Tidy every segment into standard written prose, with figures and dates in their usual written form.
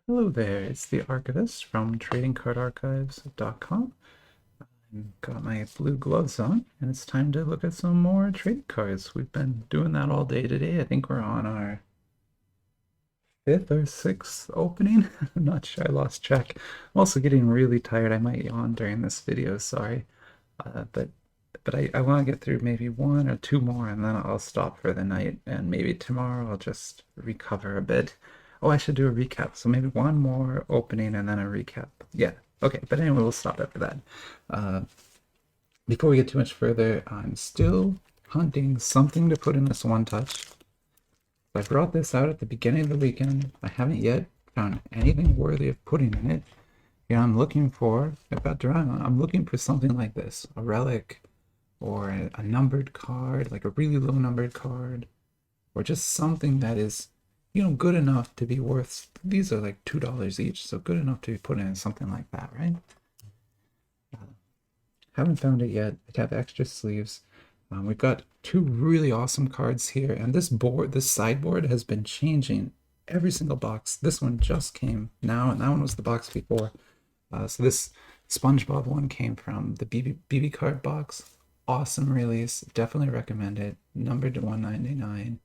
Hello there, it's the Archivist from tradingcardarchives.com. I've got my blue gloves on, and it's time to look at some more trading cards. We've been doing that all day today. I think we're on our fifth or sixth opening. I'm not sure, I lost track. I'm also getting really tired. I might yawn during this video, sorry. But I want to get through maybe one or two more, and then I'll stop for the night. And maybe tomorrow I'll just recover a bit. Oh, I should do a recap. So maybe one more opening and then a recap. Yeah. Okay. But anyway, we'll stop after that. Uh, Before we get too much further, I'm still hunting something to put in this one touch. I brought this out at the beginning of the weekend. I haven't yet found anything worthy of putting in it. Yeah, I'm looking for, I've got Doraemon, I'm looking for something like this, a relic or a numbered card, like a really low numbered card, or just something that is, good enough to be worth, these are like $2 each, so good enough to be put in something like that, right? Haven't found it yet. I have extra sleeves. We've got two really awesome cards here, and this sideboard has been changing every single box. This one just came now, and that one was the box before. So this SpongeBob one came from the BB card box. Awesome release. Definitely recommend it. Numbered to 199.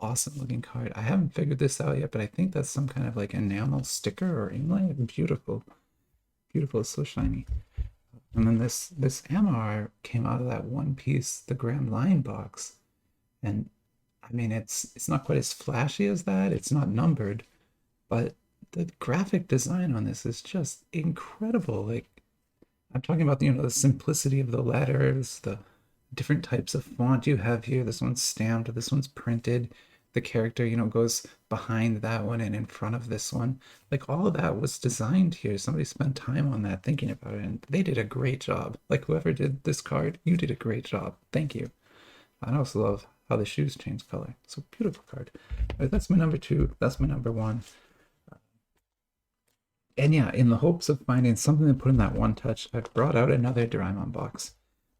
Awesome looking card. I haven't figured this out yet, but I think that's some kind of like enamel sticker or inlay. Beautiful. Beautiful. It's so shiny. And then this MR came out of that One Piece The Grand Line box. And I mean it's not quite as flashy as that. It's not numbered, but the graphic design on this is just incredible. Like I'm talking about the simplicity of the letters, the different types of font you have here. This one's stamped, this one's printed. The character, goes behind that one and in front of this one. Like all of that was designed here. Somebody spent time on that thinking about it, and they did a great job. Like whoever did this card, you did a great job. Thank you. I also love how the shoes change color. It's a beautiful card. That's my number two. That's my number one. And yeah, in the hopes of finding something to put in that one touch, I've brought out another Doraemon box.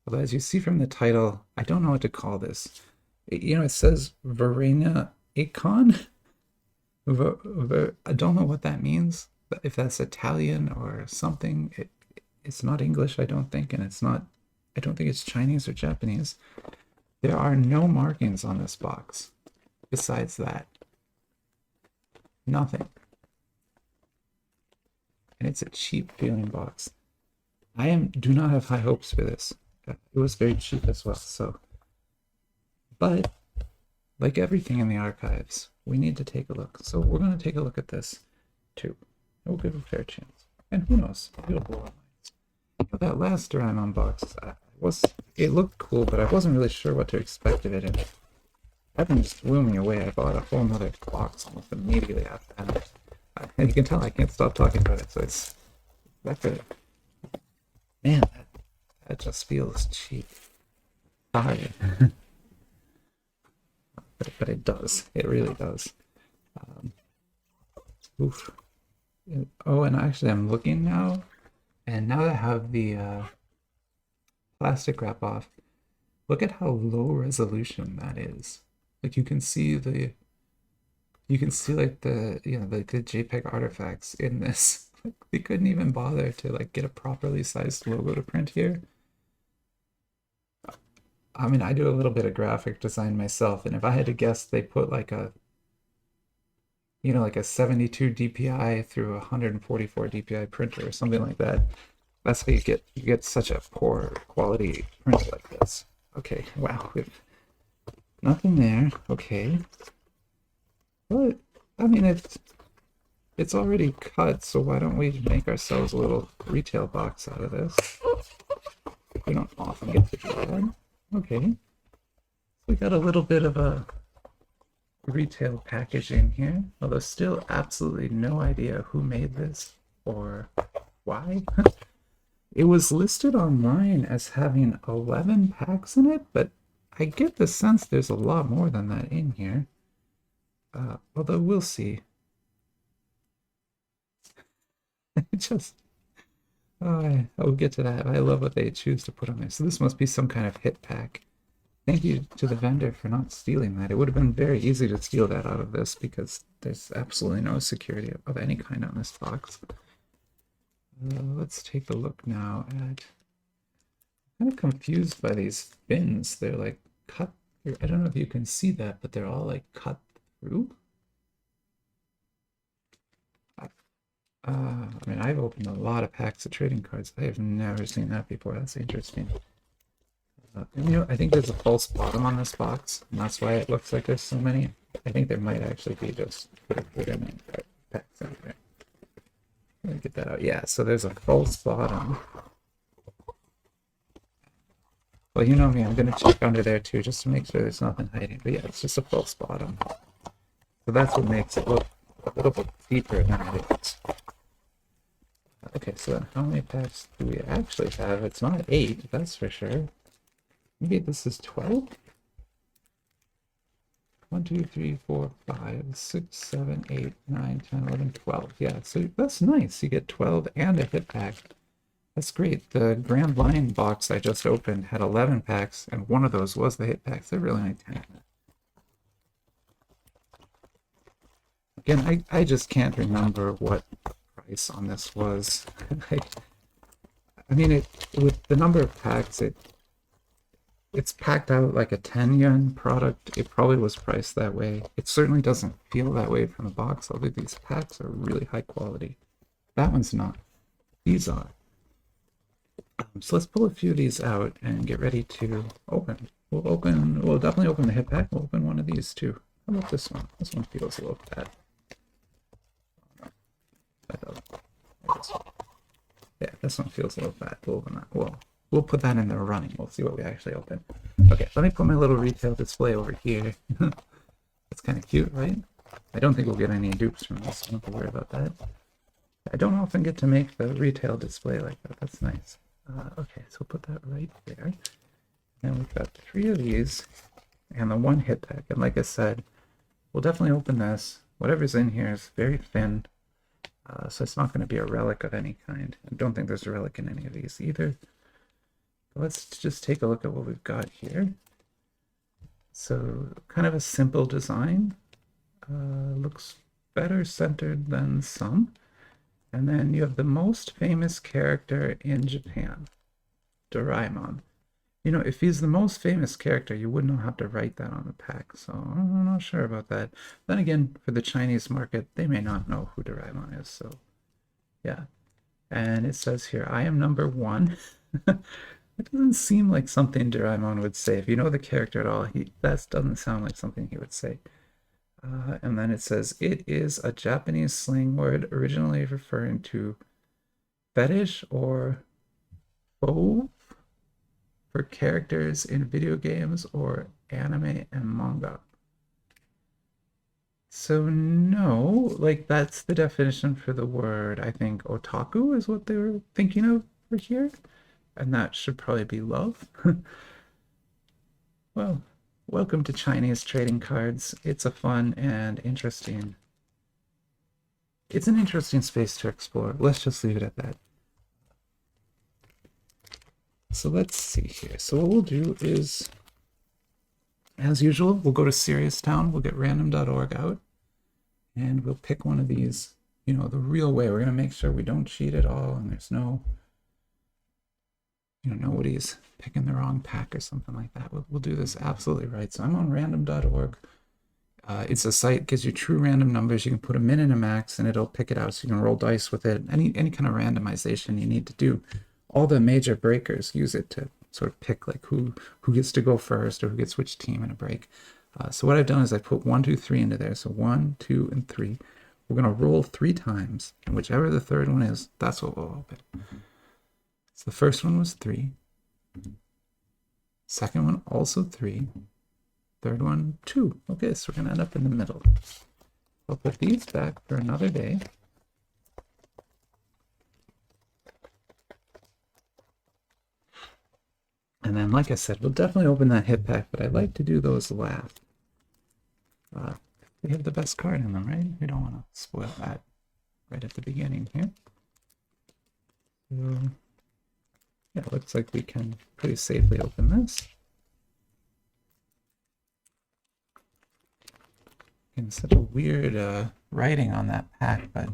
Although, as you see from the title, I don't know what to call this. It says Verena Icon. I don't know what that means. If that's Italian or something, it's not English, I don't think, and I don't think it's Chinese or Japanese. There are no markings on this box. Besides that, nothing. And it's a cheap feeling box. Do not have high hopes for this. It was very cheap as well, so. But like everything in the archives, we need to take a look. So we're going to take a look at this too. We'll give it a fair chance. And who knows? It'll blow our minds. That last Doraemon box, it looked cool, but I wasn't really sure what to expect of it. And that thing just blew me away. I bought a whole nother box almost immediately after that. And you can tell I can't stop talking about it, so it's that good. Man, that just feels cheap. Sorry. but it does. It really does. Oof. Oh, and actually I'm looking now, and now that I have the plastic wrap off, look at how low resolution that is. Like you can see like the JPEG artifacts in this. Like, they couldn't even bother to like get a properly sized logo to print here. I mean, I do a little bit of graphic design myself, and if I had to guess, they put like a 72 DPI through a 144 DPI printer or something like that. That's how you get such a poor quality print like this. Okay, wow, nothing there. Okay, but I mean it's already cut, so why don't we make ourselves a little retail box out of this? We don't often get to do that. Okay, we got a little bit of a retail packaging here, although still absolutely no idea who made this or why. It was listed online as having 11 packs in it, but I get the sense there's a lot more than that in here. Although we'll see. Just, I'll get to that. I love what they choose to put on there. So this must be some kind of hit pack. thank you to the vendor for not stealing that. It would have been very easy to steal that out of this because there's absolutely no security of any kind on this box. Let's take a look now at... I'm kind of confused by these fins. They're like cut. I don't know if you can see that, but they're all like cut through. I mean, I've opened a lot of packs of trading cards. I have never seen that before. That's interesting. You know, I think there's a false bottom on this box, and that's why it looks like there's so many. I think there might actually be just trading packs out there. Let me get that out. Yeah, so there's a false bottom. Well, you know me, I'm going to check under there too, just to make sure there's nothing hiding. But yeah, it's just a false bottom. So that's what makes it look a little bit deeper than it is. Okay, so then how many packs do we actually have? It's not 8, that's for sure. Maybe this is 12? 1, 2, 3, 4, 5, 6, 7, 8, 9, 10, 11, 12. Yeah, so that's nice. You get 12 and a hit pack. That's great. The Grand Line box I just opened had 11 packs, and one of those was the hit packs. They're really only 10. Again, I just can't remember what the price on this was. I mean, with the number of packs, it's packed out like a 10 yen product. It probably was priced that way. It certainly doesn't feel that way from the box, although these packs are really high quality. That one's not. These are. So let's pull a few of these out and get ready to open. We'll definitely open the hit pack. We'll open one of these too. How about this one? This one feels a little bad. Yeah, this one feels a little bad. We'll open that. We'll put that in there running. We'll see what we actually open. Okay, let me put my little retail display over here. That's kind of cute, right? I don't think we'll get any dupes from this. Don't have to worry about that. I don't often get to make the retail display like that. That's nice. Okay, so we'll put that right there. And we've got 3 of these and the 1 hit pack. And like I said, we'll definitely open this. Whatever's in here is very thin. So it's not going to be a relic of any kind. I don't think there's a relic in any of these either. But let's just take a look at what we've got here. So kind of a simple design. Looks better centered than some. And then you have the most famous character in Japan, Doraemon. You know, if he's the most famous character, you wouldn't have to write that on the pack. So I'm not sure about that. Then again, for the Chinese market, they may not know who Doraemon is. So yeah. And it says here, I am number 1. It doesn't seem like something Doraemon would say. If you know the character at all, that doesn't sound like something he would say. And then it says, it is a Japanese slang word originally referring to fetish or fauve for characters in video games or anime and manga. So no, like that's the definition for the word. I think otaku is what they were thinking of for here. And that should probably be love. Well, welcome to Chinese trading cards. It's a fun and interesting... It's an interesting space to explore. Let's just leave it at that. So let's see here. So what we'll do is, as usual, we'll go to Serious Town. We'll get random.org out. And we'll pick one of these, you know, the real way. We're going to make sure we don't cheat at all. And there's no... You know, nobody's picking the wrong pack or something like that. We'll do this absolutely right. So I'm on random.org. It's a site that gives you true random numbers. You can put a min and a max, and it'll pick it out. So you can roll dice with it. Any kind of randomization you need to do. All the major breakers use it to sort of pick like who gets to go first or who gets which team in a break. So what I've done is I put 1, 2, 3 into there. So 1, 2, and 3. We're going to roll 3 times, and whichever the third one is, that's what we'll open. So the first one was 3. Second one, also 3. Third one, 2. Okay, so we're going to end up in the middle. I'll put these back for another day. And then, like I said, we'll definitely open that hit pack, but I like to do those last. They have the best card in them, right? We don't want to spoil that right at the beginning here. So, yeah, it looks like we can pretty safely open this. And such a weird writing on that pack, but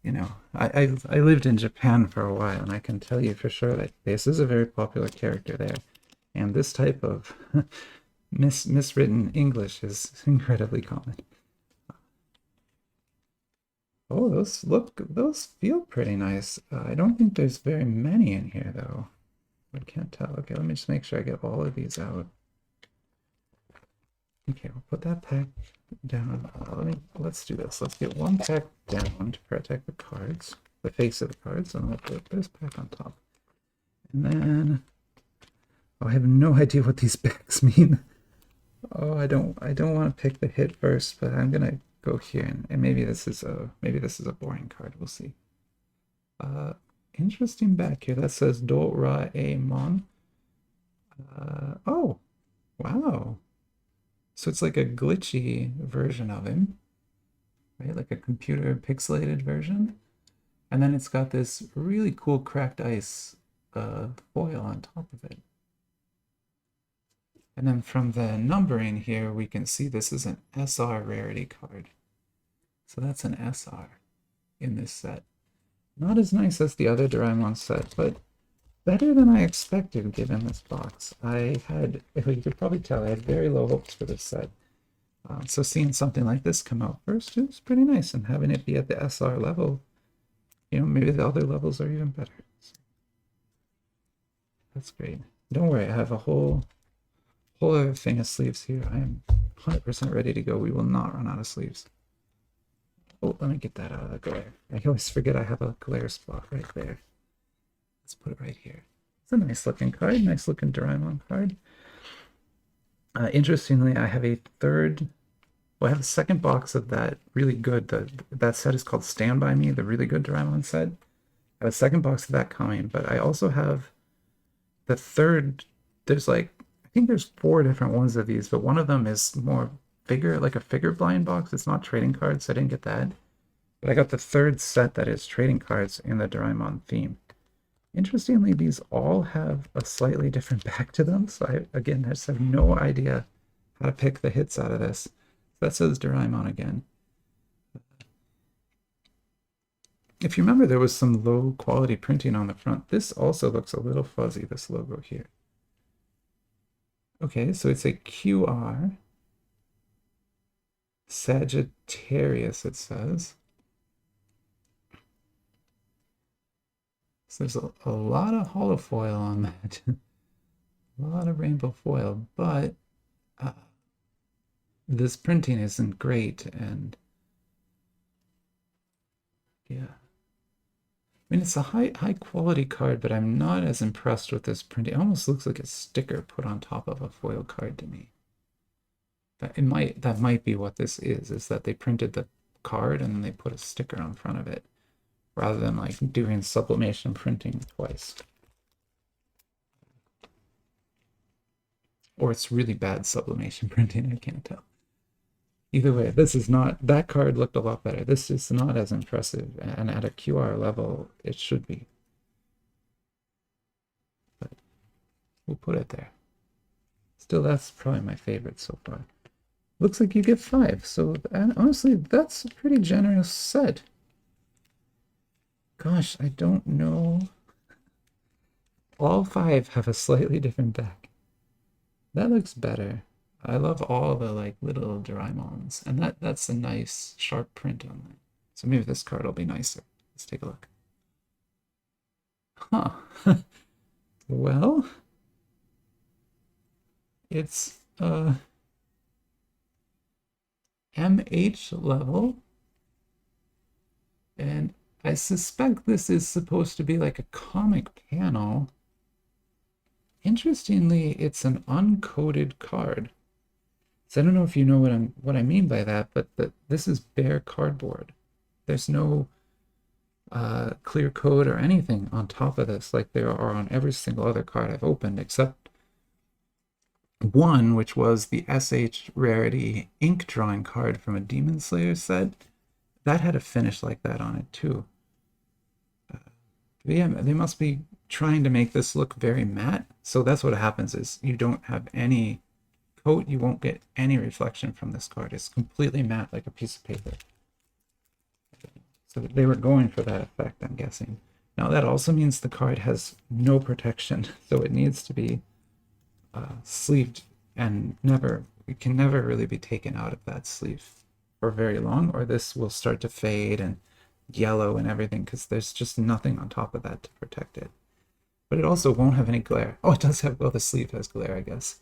you know, I lived in Japan for a while, and I can tell you for sure that this is a very popular character there, and this type of miswritten English is incredibly common. Oh, those feel pretty nice. I don't think there's very many in here though. I can't tell. Okay, let me just make sure I get all of these out. Okay, we'll put that pack down. Let's do this. Let's get one pack down to protect the cards, the face of the cards, and we'll put this pack on top. And then, oh, I have no idea what these packs mean. Oh, I don't want to pick the hit first, but I'm gonna go here, and maybe this is a boring card. We'll see. Interesting back here that says Doraemon. Oh, wow. So it's like a glitchy version of him, right? Like a computer pixelated version. And then it's got this really cool cracked ice foil on top of it. And then from the numbering here, we can see this is an SR rarity card. So that's an SR in this set. Not as nice as the other Doraemon set, but better than I expected given this box. You could probably tell I had very low hopes for this set. So seeing something like this come out first is pretty nice, and having it be at the SR level, you know, maybe the other levels are even better. So that's great. Don't worry, I have a whole other thing of sleeves here. I am 100% ready to go. We will not run out of sleeves. Oh, let me get that out of the glare. I always forget I have a glare spot right there. Let's put it right here. It's a nice looking card, nice looking Doraemon card. Interestingly, I have I have a second box of that really good, that set is called Stand By Me, the really good Doraemon set. I have a second box of that coming, but I also have the third, I think there's 4 different ones of these, but one of them is more like a figure blind box. It's not trading cards, so I didn't get that. But I got the third set that is trading cards in the Doraemon theme. Interestingly, these all have a slightly different back to them, so I just have no idea how to pick the hits out of this. That says Doraemon again. If you remember, there was some low quality printing on the front. This also looks a little fuzzy, this logo here. Okay, so it's a QR. Sagittarius, it says. So there's a lot of holofoil on that. A lot of rainbow foil, but this printing isn't great, and yeah. I mean, it's a high quality card, but I'm not as impressed with this printing. It almost looks like a sticker put on top of a foil card to me. That might be what this is that they printed the card and then they put a sticker on front of it, rather than like doing sublimation printing twice. Or it's really bad sublimation printing, I can't tell. Either way, that card looked a lot better. This is not as impressive, and at a QR level, it should be. But we'll put it there. Still, that's probably my favorite so far. Looks like you get 5, so honestly, that's a pretty generous set. Gosh, I don't know. All 5 have a slightly different back. That looks better. I love all the like little Doraemons, and that's a nice sharp print on that. So maybe this card will be nicer. Let's take a look. Huh. Well, it's MH level, and I suspect this is supposed to be like a comic panel. Interestingly, it's an uncoded card. So I don't know if you know what I mean by that, but this is bare cardboard. There's no clear code or anything on top of this like there are on every single other card I've opened, except one, which was the SH Rarity ink drawing card from a Demon Slayer set. That had a finish like that on it too. Yeah, they must be trying to make this look very matte. So that's what happens, is you don't have any coat, you won't get any reflection from this card. It's completely matte, like a piece of paper. So they were going for that effect, I'm guessing. Now that also means the card has no protection, so it needs to be sleeved and it can never really be taken out of that sleeve for very long, or this will start to fade and yellow and everything because there's just nothing on top of that to protect it. But it also won't have any glare. Oh, it does have, well, the sleeve has glare, I guess.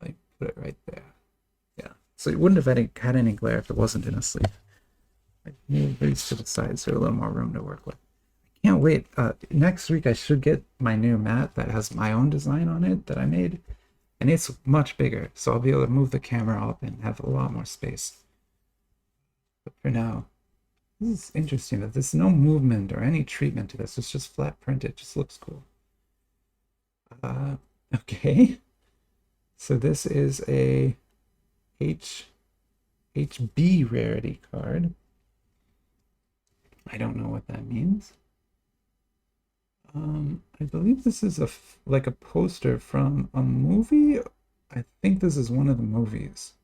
Like, put it right there. Yeah. So it wouldn't have had any glare if it wasn't in a sleeve. Like, move these to the side so a little more room to work with. I can't wait. Next week I should get my new mat that has my own design on it that I made. And it's much bigger, so I'll be able to move the camera up and have a lot more space. But for now, this is interesting that there's no movement or any treatment to this. It's just flat print. It just looks cool. Okay. So this is a HB rarity card. I don't know what that means. I believe this is like a poster from a movie. I think this is one of the movies.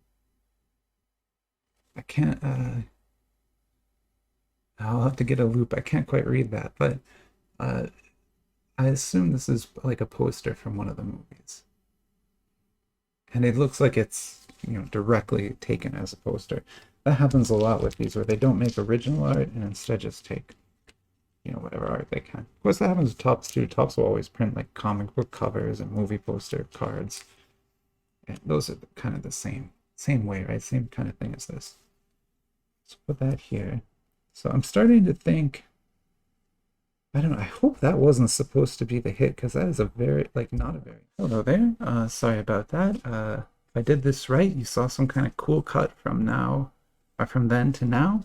I can't, I'll have to get a loop. I can't quite read that, but I assume this is like a poster from one of the movies. And it looks like it's, directly taken as a poster. That happens a lot with these where they don't make original art and instead just take, whatever art they can. Of course, that happens with Topps too. Topps will always print like comic book covers and movie poster cards. And those are kind of the same way, right? Same kind of thing as this. Let's put that here. So I'm starting to think, I don't know, I hope that wasn't supposed to be the hit because that is a very, not a very, hello there. Sorry about that. If I did this right, you saw some kind of cool cut from then to now.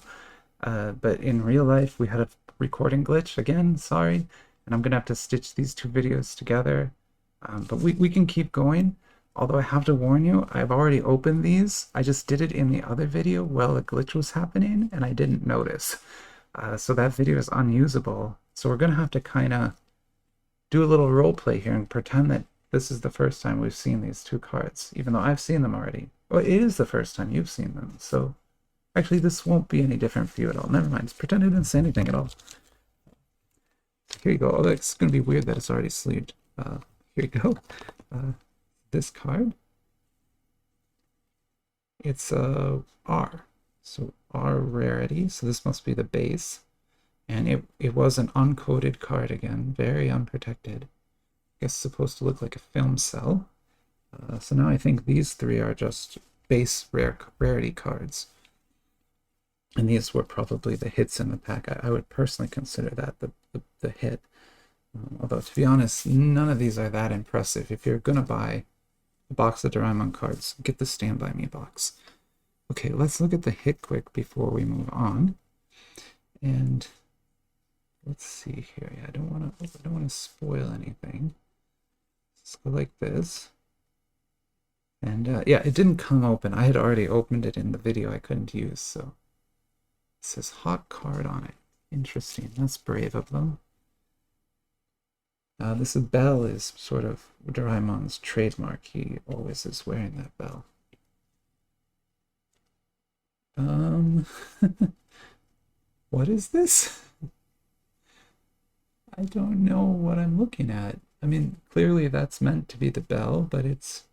But in real life, we had a recording glitch again, sorry. And I'm gonna have to stitch these two videos together. But we can keep going. Although I have to warn you, I've already opened these. I just did it in the other video while a glitch was happening and I didn't notice. So that video is unusable. So we're gonna have to kind of do a little role play here and pretend that this is the first time we've seen these two cards, even though I've seen them already. Well, it is the first time you've seen them, so actually this won't be any different for you at all. Never mind, just pretend I didn't say anything at all. Here you go. Oh, it's gonna be weird that it's already sleeved. Here you go. This card, it's R, so R rarity, so this must be the base, and it was an uncoated card again, very unprotected. I guess it's supposed to look like a film cell. So now I think these three are just base rarity cards, and these were probably the hits in the pack. I would personally consider that the hit. Although to be honest, none of these are that impressive. If you're gonna buy a box of Doraemon cards, get the Stand By Me box. Okay, let's look at the hit quick before we move on. And let's see here. Yeah, I don't want to spoil anything. Let's go like this. And yeah, it didn't come open. I had already opened it in the video I couldn't use, so it says hot card on it. Interesting. That's brave of them. This bell is sort of Doraemon's trademark. He always is wearing that bell. What is this? I don't know what I'm looking at. I mean, clearly that's meant to be the bell, but it's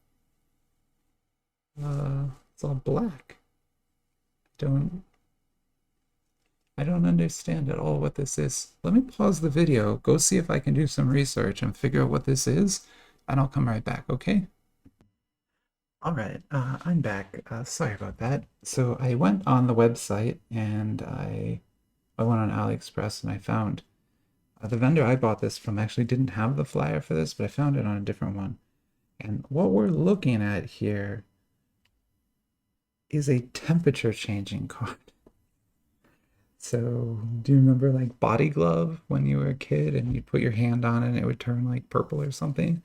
all black. I don't understand at all what this is. Let me pause the video, go see if I can do some research and figure out what this is, and I'll come right back, okay? All right, I'm back. Sorry about that. So I went on the website and I went on AliExpress and I found the vendor I bought this from actually didn't have the flyer for this, but I found it on a different one. And what we're looking at here is a temperature changing card. So do you remember like Body Glove when you were a kid and you'd put your hand on it and it would turn like purple or something?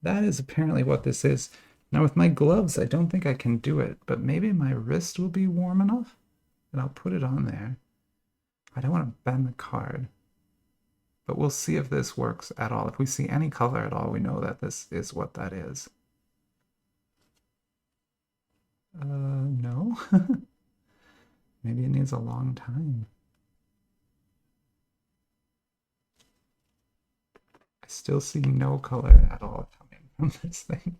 That is apparently what this is. Now with my gloves, I don't think I can do it, but maybe my wrist will be warm enough and I'll put it on there. I don't want to bend the card, but we'll see if this works at all. If we see any color at all, we know that this is what that is. No. Maybe it needs a long time. I still see no color at all coming from this thing.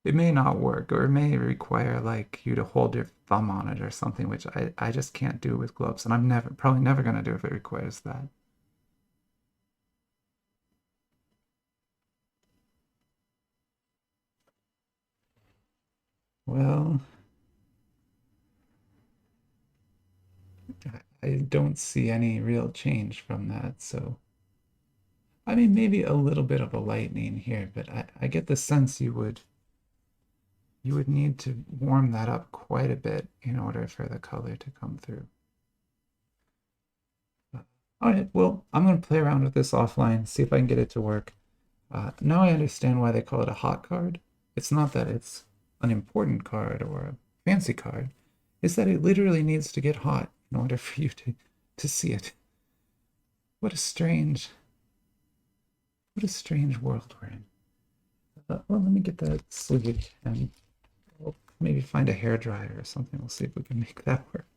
It may not work, or it may require like you to hold your thumb on it or something, which I just can't do with gloves, and I'm probably never gonna do if it requires that. Well, I don't see any real change from that, so I mean maybe a little bit of a lightening here, but I get the sense you would need to warm that up quite a bit in order for the color to come through. All right, well, I'm going to play around with this offline, see if I can get it to work. Now I understand why they call it a hot card. It's not that it's an important card or a fancy card. It's that it literally needs to get hot in order for you to see it. What a strange, what a strange world we're in. Well, let me get that sleeve and we'll maybe find a hair dryer or something. We'll see if we can make that work.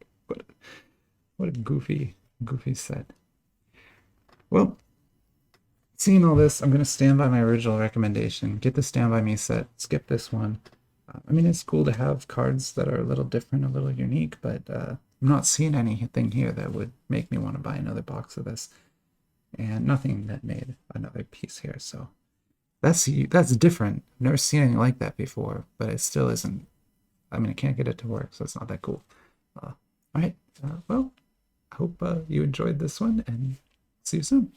What a goofy set. Well, seeing all this, I'm going to stand by my original recommendation. Get the Stand By Me set. Skip this one. I mean, it's cool to have cards that are a little different, a little unique, but I'm not seeing anything here that would make me want to buy another box of this. And nothing that made another piece here. So that's different. I've never seen anything like that before, but it still isn't. I mean, I can't get it to work, so it's not that cool. All right. Well, I hope you enjoyed this one, and see you soon.